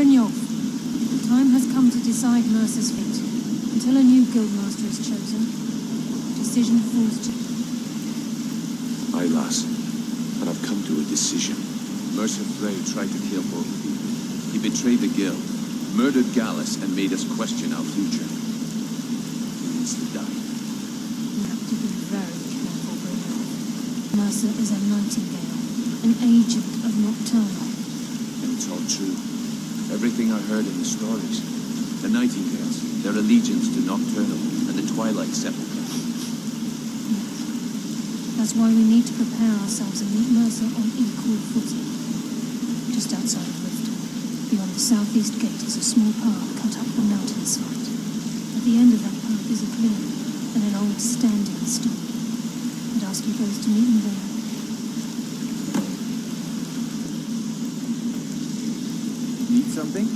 Brynjolf, the time has come to decide Mercer's fate. Until a new guildmaster is chosen, the decision falls to... Aye, lass. But I've come to a decision. Mercer Frey tried to kill both of you. He betrayed the guild, murdered Gallus, and made us question our future. He needs to die. You have to be very careful, Brynjolf. Mercer is a nightingale, an agent of Nocturnal. And it's all true. Everything I heard in the stories. The Nightingales, their allegiance to Nocturnal, and the Twilight Sepulchre. That's why we need to prepare ourselves and meet Mercer on equal footing. Just outside of Riften, beyond the southeast gate, is a small path cut up the mountainside. At the end of that path is a clearing and an old standing stone. I'd ask you both to meet me there. Need something?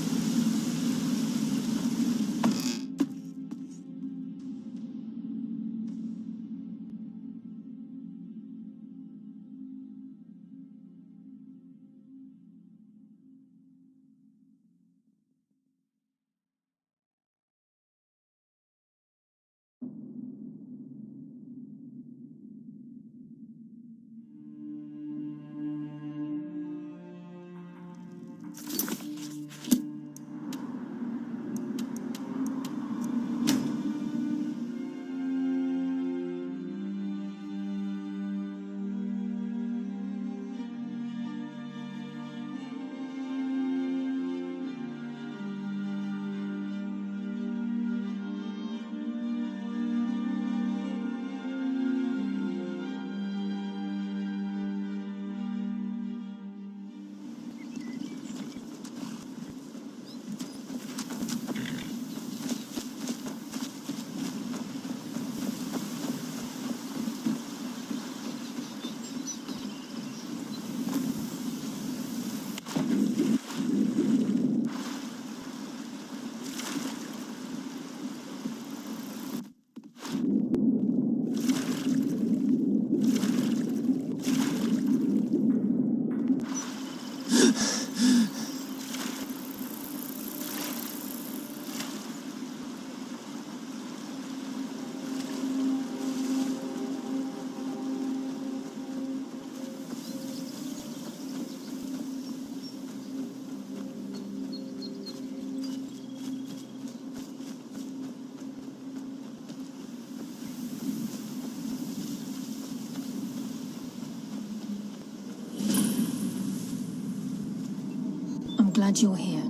Glad you're here.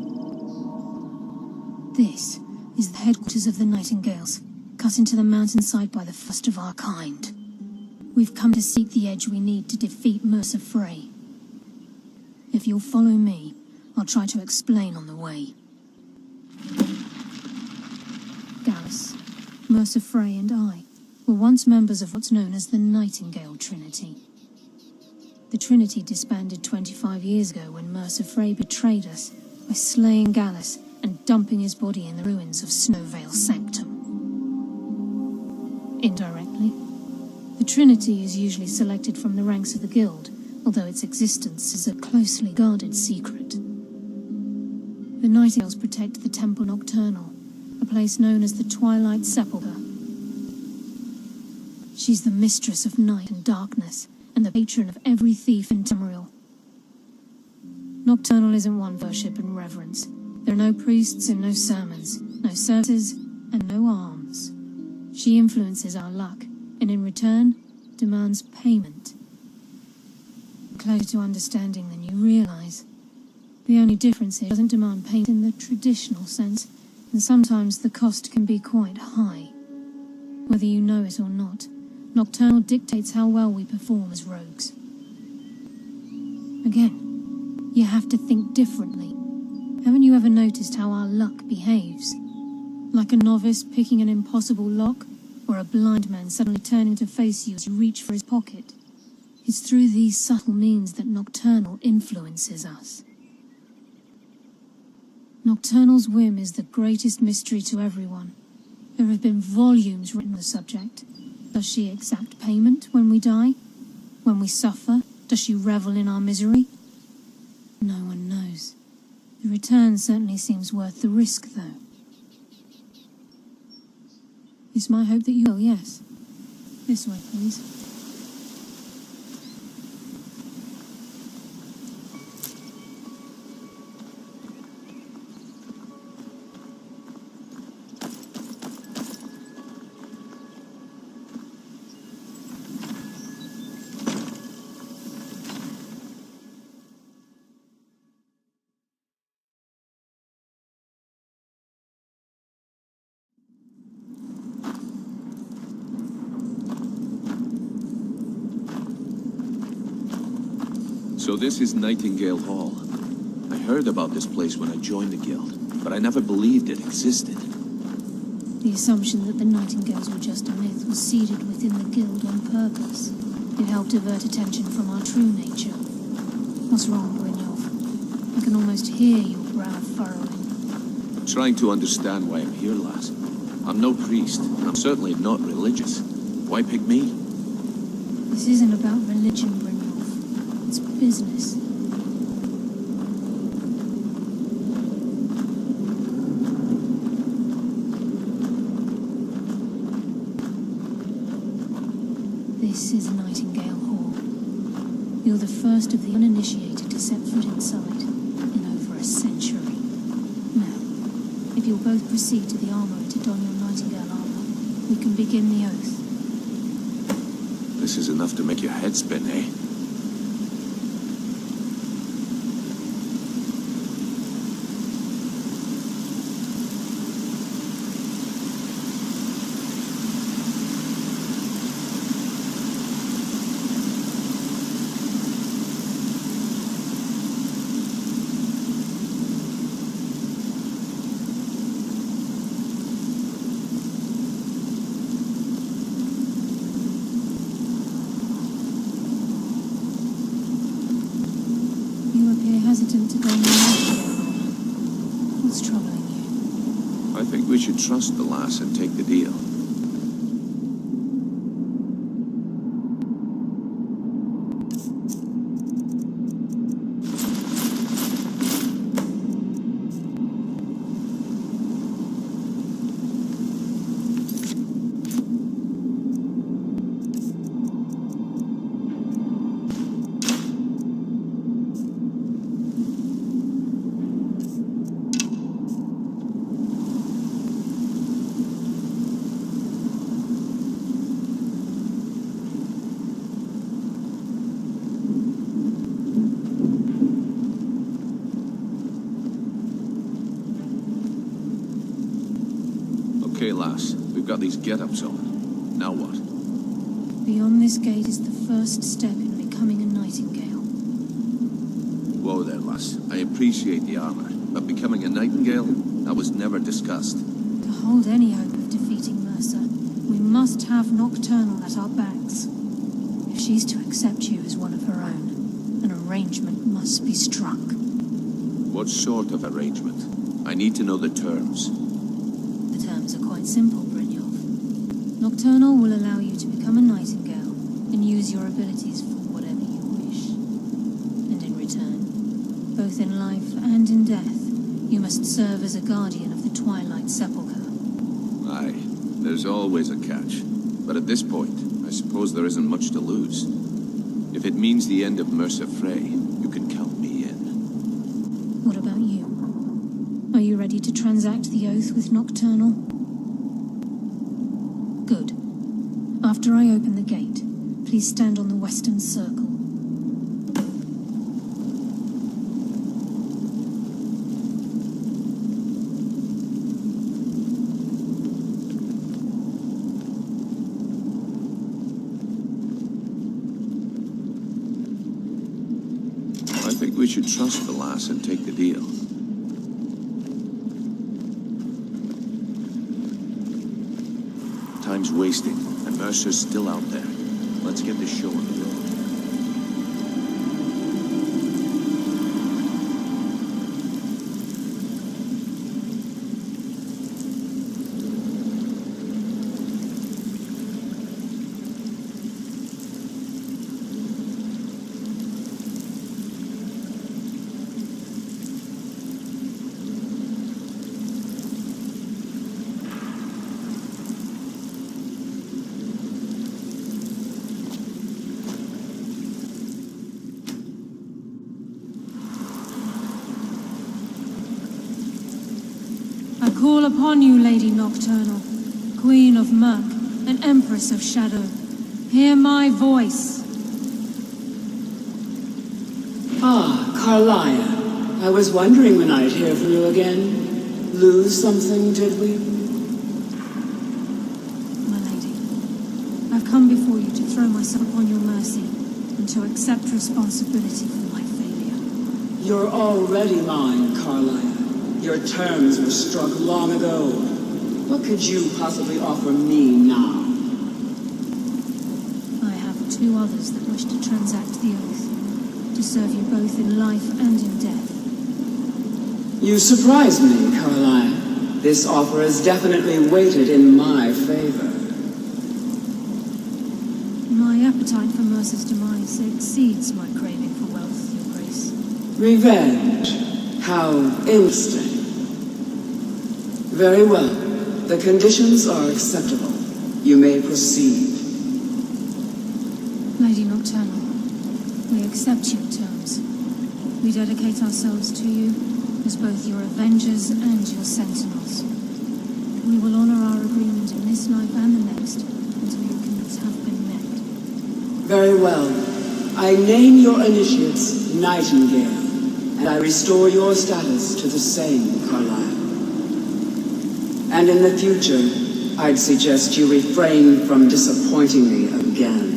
This is the headquarters of the Nightingales, cut into the mountainside by the first of our kind. We've come to seek the edge we need to defeat Mercer Frey. If you'll follow me, I'll try to explain on the way. Gallus, Mercer Frey and I were once members of what's known as the Nightingale Trinity. The Trinity disbanded 25 years ago when Mercer Frey betrayed us by slaying Gallus and dumping his body in the ruins of Snowvale Sanctum. Indirectly, the Trinity is usually selected from the ranks of the Guild, although its existence is a closely guarded secret. The Nightingales protect the Temple Nocturnal, a place known as the Twilight Sepulchre. She's the mistress of night and darkness, and the patron of every thief in Tamriel. Nocturnal isn't one for worship and reverence. There are no priests and no sermons, no services, and no alms. She influences our luck, and in return, demands payment. Closer to understanding than you realize. The only difference is she doesn't demand payment in the traditional sense, and sometimes the cost can be quite high. Whether you know it or not, Nocturnal dictates how well we perform as rogues. Again, you have to think differently. Haven't you ever noticed how our luck behaves? Like a novice picking an impossible lock, or a blind man suddenly turning to face you as you reach for his pocket. It's through these subtle means that Nocturnal influences us. Nocturnal's whim is the greatest mystery to everyone. There have been volumes written on the subject. Does she exact payment when we die? When we suffer, does she revel in our misery? No one knows. The return certainly seems worth the risk, though. It's my hope that you will, yes. This way, please. So this is Nightingale Hall. I heard about this place when I joined the guild, but I never believed it existed. The assumption that the Nightingales were just a myth was seeded within the guild on purpose. It helped divert attention from our true nature. What's wrong, Brynjolf? I can almost hear your brow furrowing. I'm trying to understand why I'm here, lass. I'm no priest, and I'm certainly not religious. Why pick me? This isn't about religion, Brynjolf. It's business. This is Nightingale Hall. You're the first of the uninitiated to set foot inside in over a century. Now, if you'll both proceed to the armory to don your Nightingale armor, we can begin the oath. This is enough to make your head spin, eh? Hesitant to go near Nightingale. What's troubling you? I think we should trust the lass and take the deal. Okay, lass. We've got these get-ups on. Now what? Beyond this gate is the first step in becoming a Nightingale. Whoa there, lass. I appreciate the armor, but becoming a Nightingale? That was never discussed. To hold any hope of defeating Mercer, we must have Nocturnal at our backs. If she's to accept you as one of her own, an arrangement must be struck. What sort of arrangement? I need to know the terms. The terms are quite simple, Brynjolf. Nocturnal will allow you to become a Nightingale and use your abilities for whatever you wish. And in return, both in life and in death, you must serve as a guardian of the Twilight Sepulchre. Aye, there's always a catch. But at this point, I suppose there isn't much to lose. If it means the end of Mercer Frey, you can count me in. What about you? Are you ready to transact the oath with Nocturnal? Good. After I open the gate, please stand on the western circle. I think we should trust the lass and take the deal. Time's wasting, and Mercer's still out there. Let's get this show on the road. call upon you, Lady Nocturnal, Queen of Murk and Empress of Shadow. Hear my voice. Ah, Carlia. I was wondering when I'd hear from you again. Lose something, did we? My lady, I've come before you to throw myself upon your mercy and to accept responsibility for my failure. You're already mine, Carlia. Your terms were struck long ago. What could you possibly offer me now? I have two others that wish to transact the oath, to serve you both in life and in death. You surprise me, Carlia. This offer is definitely weighted in my favor. My appetite for Mercer's demise exceeds my craving for wealth, Your Grace. Revenge. How interesting. Very well. The conditions are acceptable. You may proceed. Lady Nocturnal, we accept your terms. We dedicate ourselves to you as both your avengers and your sentinels. We will honor our agreement in this life and the next until your commitments have been met. Very well. I name your initiates Nightingale, and I restore your status to the same, Carlisle. And in the future, I'd suggest you refrain from disappointing me again.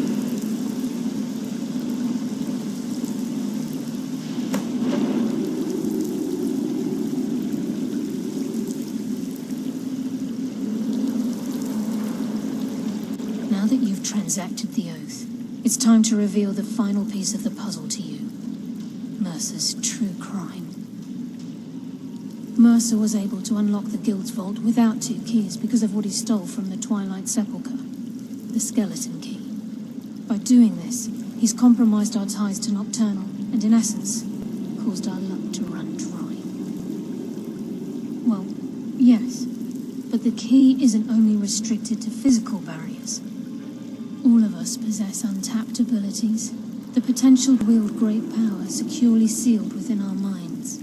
Now that you've transacted the oath, it's time to reveal the final piece of the puzzle to you. Mercer's true crime. Mercer was able to unlock the Guild's vault without 2 keys because of what he stole from the Twilight Sepulchre, the skeleton key. By doing this, he's compromised our ties to Nocturnal and, in essence, caused our luck to run dry. Well, yes, but the key isn't only restricted to physical barriers. All of us possess untapped abilities, the potential to wield great power securely sealed within our minds.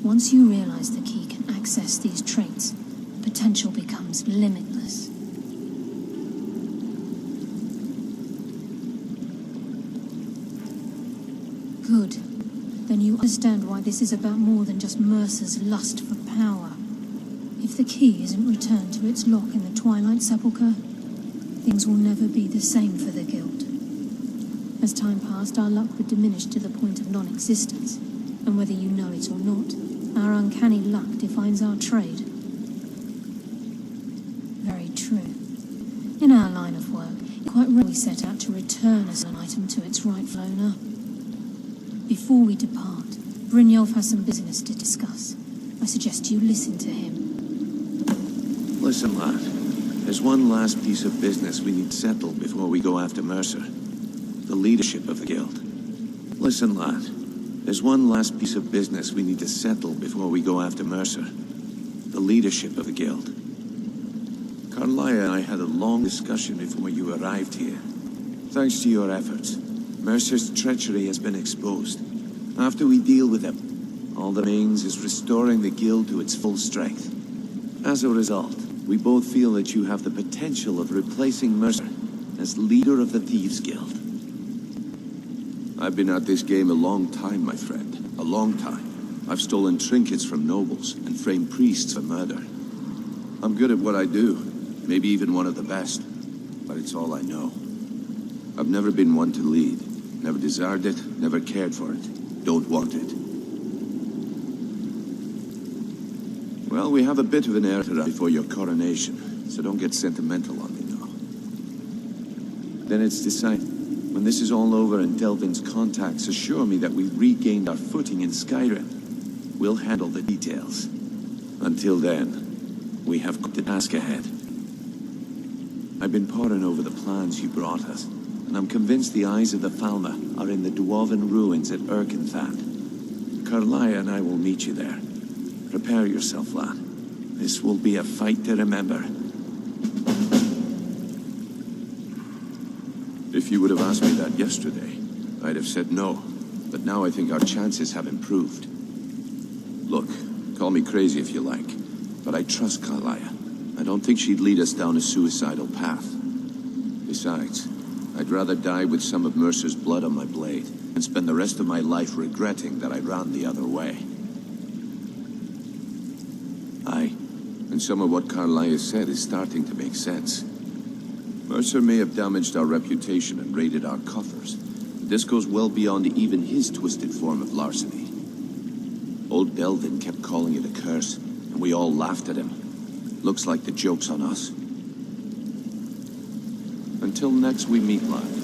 Once you realize the key can access these traits, potential becomes limitless. Good. Then you understand why this is about more than just Mercer's lust for power. If the key isn't returned to its lock in the Twilight Sepulchre, things will never be the same for the Guild. As time passed, our luck would diminish to the point of non-existence, and whether you know it or not, our uncanny luck defines our trade. Very true. In our line of work, it's quite rare we set out to return an item to its rightful owner. Before we depart, Brynjolf has some business to discuss. I suggest you listen to him. Listen, lad. There's one last piece of business we need settled before we go after Mercer. The leadership of the Guild. Listen, lad. There's one last piece of business we need to settle before we go after Mercer. The leadership of the Guild. Carlia and I had a long discussion before you arrived here. Thanks to your efforts, Mercer's treachery has been exposed. After we deal with him, all that remains is restoring the Guild to its full strength. As a result, we both feel that you have the potential of replacing Mercer as leader of the Thieves Guild. I've been at this game a long time, my friend. A long time. I've stolen trinkets from nobles and framed priests for murder. I'm good at what I do. Maybe even one of the best. But it's all I know. I've never been one to lead. Never desired it, never cared for it. Don't want it. Well, we have a bit of an heir before your coronation, so don't get sentimental on me now. Then it's decided. When this is all over and Delvin's contacts assure me that we've regained our footing in Skyrim, we'll handle the details. Until then, we have the task ahead. I've been poring over the plans you brought us, and I'm convinced the eyes of the Falmer are in the dwarven ruins at Erkenthad. Carlia and I will meet you there. Prepare yourself, lad. This will be a fight to remember. If you would have asked me that yesterday, I'd have said no. But now I think our chances have improved. Look, call me crazy if you like, But I trust Carlia. I don't think she'd lead us down a suicidal path. Besides, I'd rather die with some of Mercer's blood on my blade and spend the rest of my life regretting that I ran the other way. Aye, and some of what Carlia said is starting to make sense. Mercer may have damaged our reputation and raided our coffers, but this goes well beyond even his twisted form of larceny. Old Delvin kept calling it a curse, and we all laughed at him. Looks like the joke's on us. Until next we meet, lad.